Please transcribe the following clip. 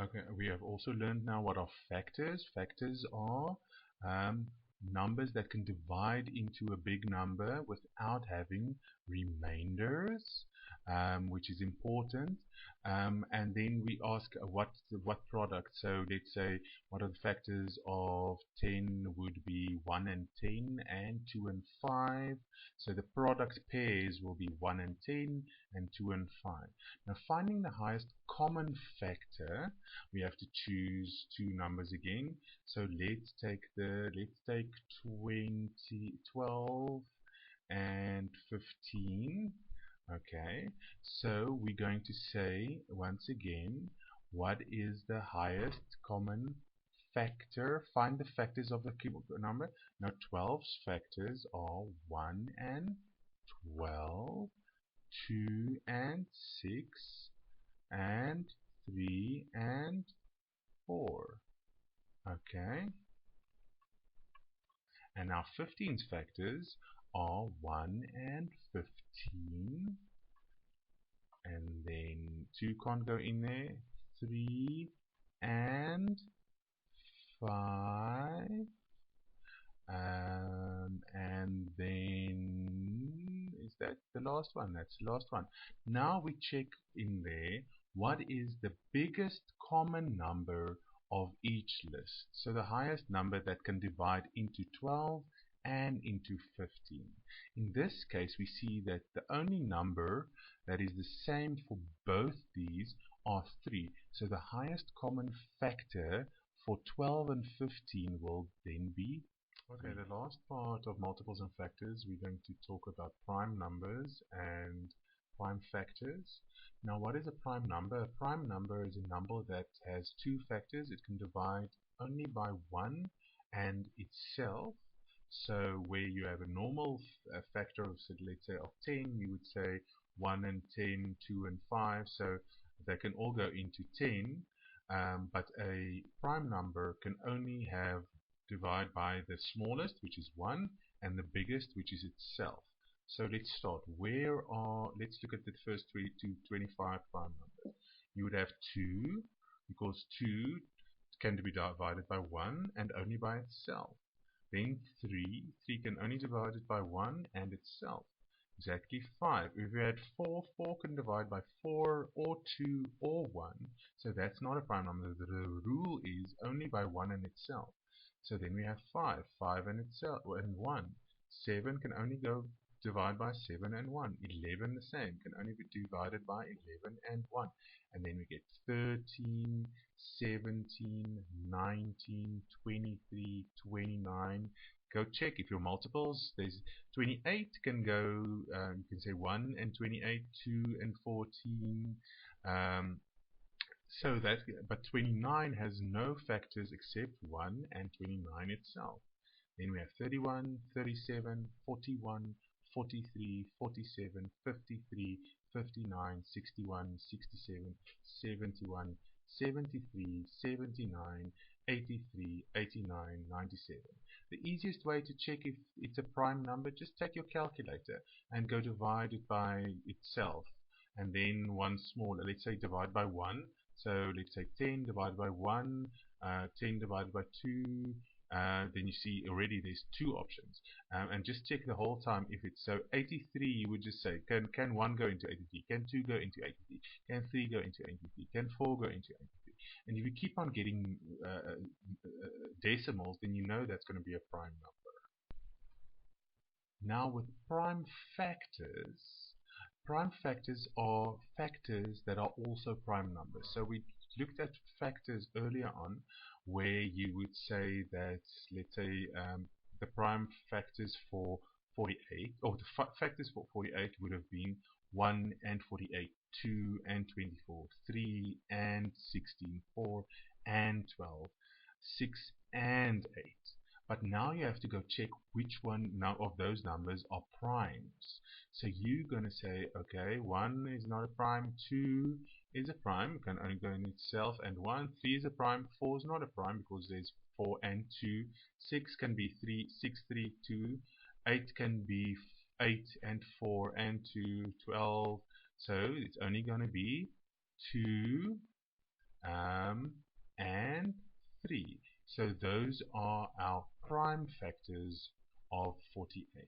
Okay, we have also learned now what are factors. Factors are um, numbers that can divide into a big number without having remainders, which is important. And then we ask what product. So let's say what are the factors of 10 would be 1 and 10 and 2 and 5. So the product pairs will be 1 and 10 and 2 and 5. Now finding the highest common factor, we have to choose two numbers again. So let's take 12 and 15. Okay, so we're going to say once again, what is the highest common factor? Find the factors of the number. Now 12's factors are 1 and 12, 2 and 6, and 3 and 4. Okay, and now 15's factors are 1 and 15, and then 2 can't go in there, 3 and 5, and then is that the last one? That's the last one. Now we check in there what is the biggest common number of each list. So the highest number that can divide into 12 and into 15. In this case, we see that the only number that is the same for both these are 3. So the highest common factor for 12 and 15 will then be 3. Okay, the last part of multiples and factors, we're going to talk about prime numbers and prime factors. Now, what is a prime number? A prime number is a number that has two factors. It can divide only by 1 and itself. So where you have a normal factor of, so let's say, of 10, you would say 1 and 10, 2 and 5. So they can all go into 10. But a prime number can only have divide by the smallest, which is 1, and the biggest, which is itself. So let's start. Let's look at the first 25 prime numbers. You would have 2, because 2 can be divided by 1 and only by itself. Then 3 can only divide it by 1 and itself. Exactly 5. If we had 4 can divide by 4 or 2 or 1. So that's not a prime number. The rule is only by 1 and itself. So then we have 5 and itself and 1. 7 can only go divide by 7 and 1. 11 the same, can only be divided by 11 and 1. And then we get 13, 17, 19, 23, 29. Go check if your multiples, there's 28 can go, you can say 1 and 28, 2 and 14. But 29 has no factors except 1 and 29 itself. Then we have 31, 37, 41, 43, 47, 53, 59, 61, 67, 71, 73, 79, 83, 89, 97. The easiest way to check if it's a prime number, just take your calculator and go divide it by itself. And then one smaller, let's say divide by 1. So let's say 10 divided by 1, 10 divided by 2, then you see already there's two options. And just check the whole time if it's so 83, you would just say, can 1 go into 83? Can 2 go into 83? Can 3 go into 83? Can 4 go into 83? And if you keep on getting decimals, then you know that's going to be a prime number. Now with prime factors are factors that are also prime numbers. So we looked at factors earlier on where you would say that, let's say, the prime factors for 48, or the factors for 48 would have been 1 and 48, 2 and 24, 3 and 16, 4 and 12, 6 and 8. But now you have to go check which one now of those numbers are primes. So you're going to say, okay, 1 is not a prime, 2 is a prime, it can only go in itself, and 1, 3 is a prime, 4 is not a prime because there's 4 and 2, 6 can be 3, 6, 3, 2, 8 can be 8 and 4 and 2, 12, so it's only going to be 2, 3. So those are our prime factors of 48.